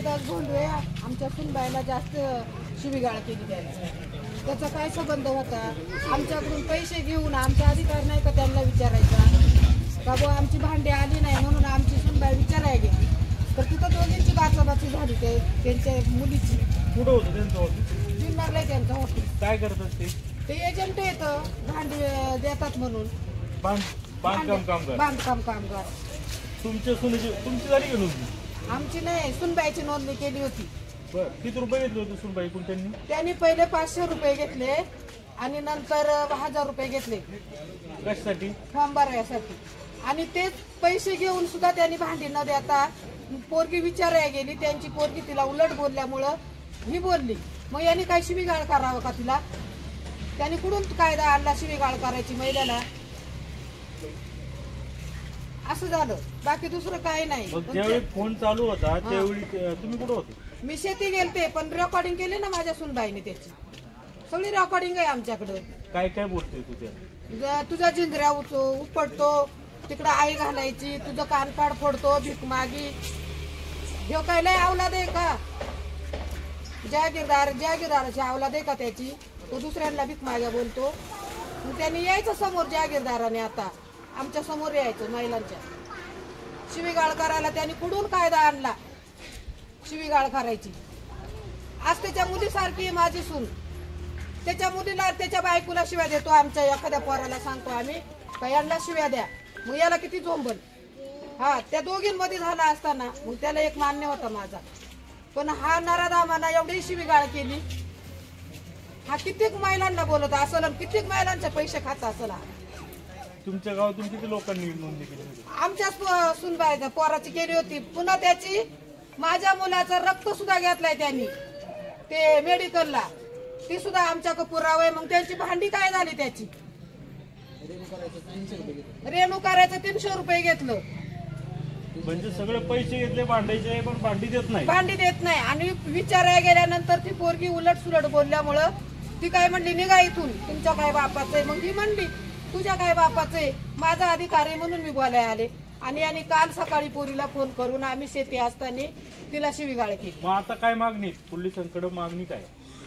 कालिदास भोंडवे आमच्या सुनबाईला जास्त शिवीगाळ केली त्याचा काय संबंध होता? आमच्याकडून पैसे घेऊन आमचा अधिकार नाही का त्यांना विचारायचा का बुवा आमची भांडी आली नाही म्हणून आमची सुनबाई विचारायला गेली तर तिथं दोघींची बाचाबाची झाली त्यांच्या मुलीची. कुठं होतं त्यांचं ऑफिस? जुन्नरला त्यांचं ऑफिस. काय करतात ते एजंट येतं भांडी देतात म्हणून बांधकाम कामगार. तुमच्या सुनेची तुमची झाली का नोंदणी? आमची नाही, सुनबाईची नोंदणी केली होती. बरं, किती रुपये घेतले होते सुनबाई कोण त्यांनी पहिले 500 रुपये घेतले आणि नंतर 1000 रुपये घेतले. कशासाठी? फॉर्म भरायसाठी. आणि तेच पैसे घेऊन सुद्धा त्यांनी भांडी न देता पोरगी विचारायला गेली. त्यांची पोरगी तिला उलट बोलल्यामुळं ही बोलली. मग यांनी काय शिवीगाळ करावं का तिला? त्यांनी कुठून कायदा आणला शिवीगाळ करायची महिलेला? असं झालं, बाकी दुसरं काही नाही. ज्यावेळी फोन चालू होता त्यावेळी तुम्ही कुठं होते? मी शेती गेलते पण रेकॉर्डिंग केली ना माझ्या सुनबाईने. त्याची सगळी रेकॉर्डिंग आहे आमच्याकडे. काय काय बोलतोय तुझ्या? तुझा जिंजऱ्या उपटतो, तिकडं आई घालायची, तुझं कानपाड फोडतो, भीक मागी. हे काय लय अवलाद आहे का? जागीरदाराची अवलाद आहे का त्याची? तो दुसऱ्यांना भीक माग्या बोलतो. त्यांनी यायचं समोर, जागीरदाराने आता आमच्या समोर यायचं. महिलांच्या शिवीगाळ करायला त्यांनी कुठून कायदा आणला शिवीगाळ करायची? आज त्याच्या मुलीसारखी माझी सून, त्याच्या मुलीला त्याच्या बायकोला शिव्या देतो. आमच्या एखाद्या पोराला सांगतो आम्ही का यांना शिव्या द्या, मग याला किती झोंबल. हा, त्या दोघींमध्ये झाला असताना मग त्याला एक मान्य होता माझा. पण हा नराधामाना एवढी शिवीगाळ केली. हा कित्येक महिलांना बोलत असेल, कित्येक महिलांचे पैसे खात असेल. तुमच्या गावातून किती लोकांनी नोंदणी केली? आमच्या सुनबाई पोराची केली होती. पुन्हा त्याची माझ्या मुलाचं रक्त सुद्धा घेतलाय त्यांनी ते मेडिकलला. ती सुद्धा आमच्याकडे पुरावा आहे. मग त्यांची भांडी काय झाली? त्याची रेणू करायचं 300 रुपये घेतलं. म्हणजे सगळे पैसे घेतले भांडायचे पण भांडी देत नाही. आणि विचारायला गेल्यानंतर ती पोरगी उलट सुलट बोलल्यामुळं ती काय म्हणली, निघा इथून, तुमच्या काय बापाचं आहे. मग ही म्हणली, तुझ्या काय बापाचं आहे? माझा अधिकार आहे म्हणून मी बोलायला आले. आणि काल सकाळी पोरीला फोन करून आम्ही शेती असताना तिला शिवीगाळ केली. मग आता काय मागणी? पोलिसांकडे मागणी काय?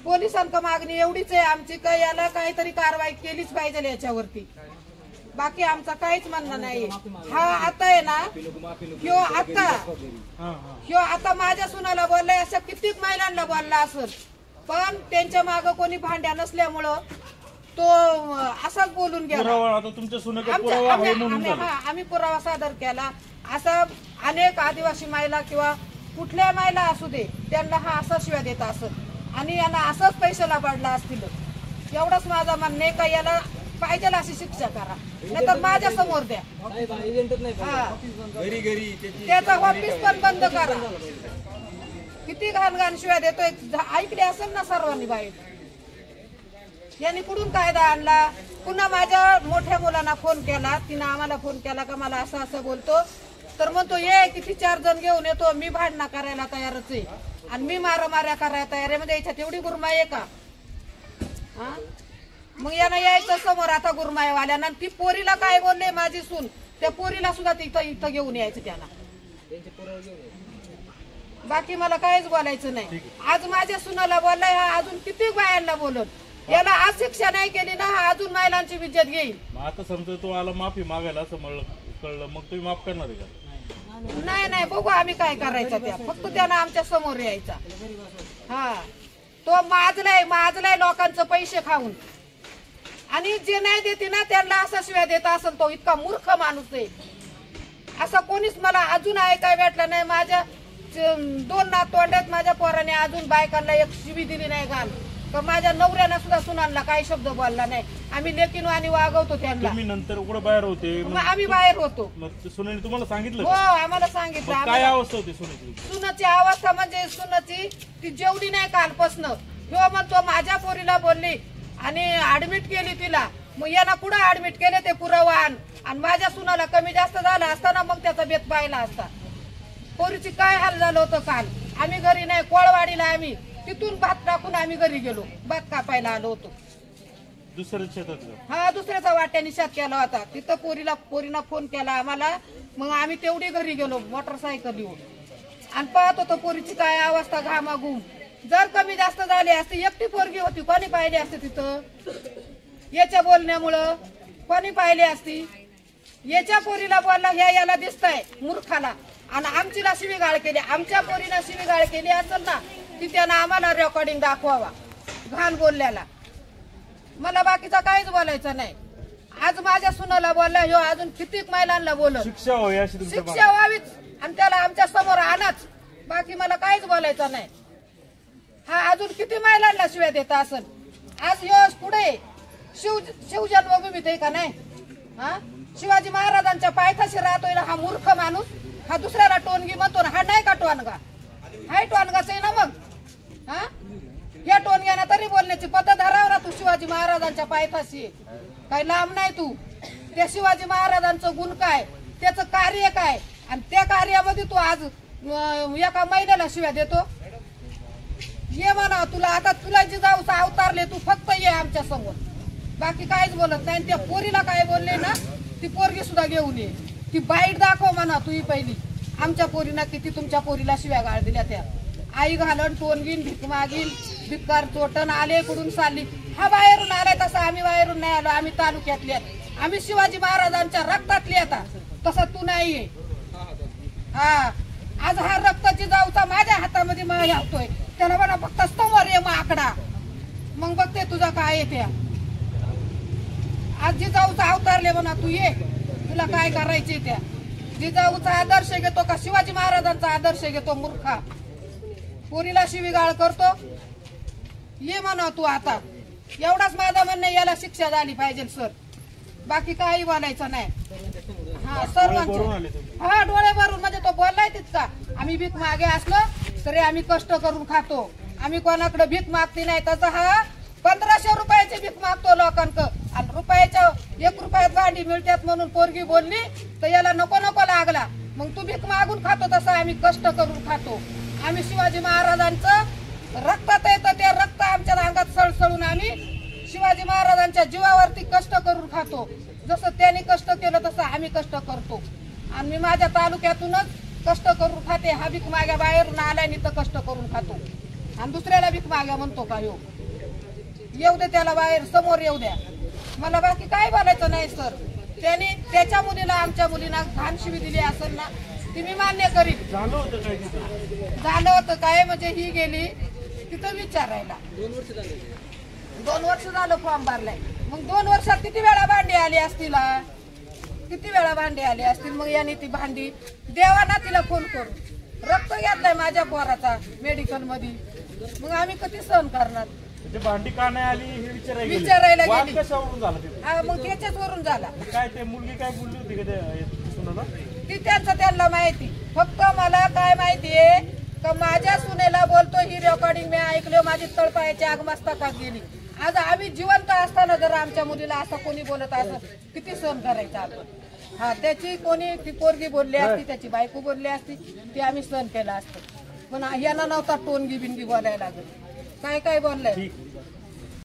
पोलिसांकडे मागणी एवढीच आहे आमची, काय याला काहीतरी कारवाई केलीच पाहिजे याच्यावरती. बाकी आमचा काहीच म्हणणं नाही. हा आता आहे ना, ह्यो आता माझ्या सुनाला बोललाय, अशा कित्येक महिलांना बोलला असेल. पण त्यांच्या मागं कोणी भांड्या नसल्यामुळं तो असाच बोलून गेला. आम्ही पुरावा सादर केला. असा अनेक आदिवासी महिला किंवा कुठल्या महिला असू दे त्यांना हा असा शिव्या देत असत आणि यांना असंच पैशाला पडला असतील. एवढंच माझा म्हणणं आहे का याला पाहिजे अशी शिक्षा करा, नाहीतर माझ्या समोर द्या. त्याचा ऑफिस पण बंद करा. किती घाण शिव्या देतोय, ऐकले असेल ना सर्वांनी बाहेर. यांनी कुठून कायदा आणला? पुन्हा माझ्या मोठ्या मुलांना फोन केला, तिनं आम्हाला फोन केला का मला असं असं बोलतो. तर म्हणतो ये किती 4 जण घेऊन येतो, मी भांडणं करायला तयारच आहे आणि मी मारामाऱ्या करायला तयार आहे. म्हणजे याच्यात एवढी गुरमाई आहे का? मग यानं यायचं समोर आता गुरमाईवाल्यानं. ती पोरीला काय बोलले माझी सून, त्या पोरीला सुद्धा इथं घेऊन यायचं त्यांना. बाकी मला काहीच बोलायचं नाही. आज माझ्या सुनाला बोललाय, हा अजून किती बायांना बोलत. याला आज शिक्षा नाही केली ना, हा अजून महिलांची इज्जत घेईल. आता समजा तो आला माफी मागायला असं कळलं, मग तुम्ही माफ करणार आहे का? नाही, बघू आम्ही काय करायचं. त्या फक्त त्यानं आमच्या समोर यायचा. हा, तो माजलाय लोकांचं पैसे खाऊन. आणि जे नाही देते ना त्यांना असा शिव्या देत असेल. तो इतका मूर्ख माणूस आहे. असं कोणीच मला अजून ऐकाय भेटलं नाही. माझ्या 2 नातवंडात माझ्या पोराने अजून बायकांना एक शिवी दिली नाही घाल. तर माझ्या नवऱ्याला सुद्धा सुनांना काही शब्द बोलला नाही. आम्ही लेकीन आणि वागवतो त्यांना. तुम्ही नंतर कुठे बाहेर होते? आम्ही बाहेर होतो. सुनेने तुम्हाला सांगितलं? हो, आम्हाला सांगितलं. काय अवस्था होती सुनेची? सुनाची अवस्था म्हणजे सुनाची ती जेवढी नाही कालपासनं. ह्यो म्हणतो माझ्या पोरीला बोलली आणि ऍडमिट केली तिला. मग यांना कुठं ऍडमिट केले ते पुरावा आण. आणि माझ्या सुनाला कमी जास्त झाला असताना मग त्याचा बेत पाहिला असता. पोरीची काय हाल झालं होतं काल. आम्ही घरी नाही, कोळवाडीला आम्ही तिथून भात टाकून आम्ही घरी गेलो. भात कापायला आलो होतो. दुसऱ्या शेतात? हा, दुसऱ्याचा वाट्याने शेत केला होता. तिथं पोरीनं फोन केला आम्हाला. मग आम्ही तेवढी घरी गेलो मोटरसायकल येऊन. आणि पाहत होतो पोरीची काय अवस्था घामाघूम. जर कमी जास्त झाली असती, एकटी पोरगी होती, कोणी पाहिली असते तिथं? याच्या बोलण्यामुळं कोणी पाहिली असती? याच्या पोरीला बोलला याला दिसतंय मूर्खाला, आणि आमचीला शिवीगाळ केली. आमच्या पोरीनं शिवीगाळ केली असेल ना, ती त्यानं आम्हाला रेकॉर्डिंग दाखवावा घाण बोलल्याला. मला बाकीचा काहीच बोलायचं नाही. आज माझ्या सुनाला बोलला, ह्यो अजून कितीक महिलांना बोलत. शिक्षा व्हावी अशी तुमच्या शिक्षा व्हावीच, आणि त्याला आमच्या समोर आणाच. बाकी मला काहीच बोलायचं नाही. हा अजून किती महिलांना शिव्या देत असेल. आज ह्यो पुढे शिवजन्मभूमीत आहे का नाही? हा शिवाजी महाराजांच्या पायथ्याशी राहतोय ना हा मूर्ख माणूस. हा दुसऱ्याला टोनगी म्हणतो ना, हा नाही का टोनगा? हाय टोनगाच आहे ना मग. हा या टोनग्यानं तरी बोलण्याची पद्धत धराव ना. तू शिवाजी महाराजांच्या पायथ्याशी काही लांब नाही तू. त्या शिवाजी महाराजांचं गुण काय, त्याचं कार्य काय, आणि त्या कार्यामध्ये तू आज एका महिलेला शिव्या देतो. ये म्हणा तुला, आता तुला जिजाऊचा अवतारले, तू फक्त ये आमच्या समोर. बाकी काहीच बोलत नाही. त्या पोरीला काय बोलले ना, ती पोरगी सुद्धा घेऊन ये. ती बाईट दाखव म्हणा तू पहिली. आमच्या पोरीना किती तुमच्या पोरीला शिव्या गाळ दिल्या. त्या आई घालण, टोनगीन, भीक मागीन, भिक्कार चोटण, आले कुठून चालली. हा बाहेरून आलाय, तसं आम्ही बाहेरून नाही आलो. आम्ही तालुक्यातले, आम्ही शिवाजी महाराजांच्या रक्तातले. आता तसं तू नाहीये. हा आज हा रक्त जिजाऊचा माझ्या हातामध्ये होतोय. त्याला म्हणा फक्त समोर ये मग आकडा, मग बघते तुझा काय येते. आज जिजाऊचा अवतारले म्हणा, तू ये, तुला काय करायचे. त्या जिजाऊचा आदर्श घेतो का शिवाजी महाराजांचा आदर्श घेतो? मूर्खा, पोरीला शिवीगाळ करतो. ये म्हणा तू आता. एवढाच माझा म्हणणं, याला शिक्षा झाली पाहिजे सर. बाकी काही बोलायचं नाही. हा सर्वांचं हा डोळे भरून, म्हणजे तो बोललाय तितका. आम्ही भीक मागे असलो तरी आम्ही कष्ट करून खातो. आम्ही कोणाकडे भीक मागती नाही. तसं हा 1500 रुपयाची भीक मागतो लोकांकडं, आणि रुपयाच्या 1 रुपयात भांडी मिळतात म्हणून पोरगी बोलली तर याला नको नको लागला. मग तू भीक मागून खातो, तसं आम्ही कष्ट करून खातो. आम्ही शिवाजी महाराजांचं रक्तात येतं, ते रक्त आमच्या अंगात सळसळून आम्ही शिवाजी महाराजांच्या जीवावरती कष्ट करून खातो. जसं त्यांनी कष्ट केलं तसं आम्ही कष्ट करतो. आणि मी माझ्या तालुक्यातूनच कष्ट करून खाते. हा भीक माग्या बाहेरून आल्याने तर कष्ट करून खातो, आणि दुसऱ्याला भीक माग्या म्हणतो का? येऊ दे त्याला बाहेर, समोर येऊ द्या. मला बाकी काय बोलायचं नाही सर. त्यांनी त्याच्या मुलीला आमच्या मुलीला घाण शिवी दिली असेल ना, ती मी मान्य करीन. झालं होतं काय तिथं? झालं होतं काय म्हणजे ही गेली तिथं विचारायला. 2 वर्ष झालं फॉर्म भरलाय. मग 2 वर्षात किती वेळा भांडी आली असतील? किती वेळा भांडी आली असतील? मग याने ती भांडी देवा ना तिला फोन करून. रक्त घेतलाय माझ्या पोराचा मेडिकल मध्ये, मग आम्ही किती सहन करणार? भांडी का नाही आली हे विचारायला वाद गेली. कशावरून झाला? मग त्याच्याच वरून झाला. काय ते मुलगी काय बोलली होती का त्या सुनाला? ती त्यांचं त्यांना माहिती. फक्त मला काय माहितीये का माझ्या सुनेला बोलतो, ही रेकॉर्डिंग मी ऐकलो, माझी तळपायाची आग मस्तकात गेली. आज आम्ही जिवंत असताना जर आमच्या मुलीला असं कोणी बोलत असं, किती सहन करायचं आपण? हा त्याची कोणी ती पोरगी बोलली असती, त्याची बायको बोलली असती, ती आम्ही सहन केलं असतं. पण यांना नव्हता टोनगी बिनगी बोलायला लागत. काय काय बोललंय.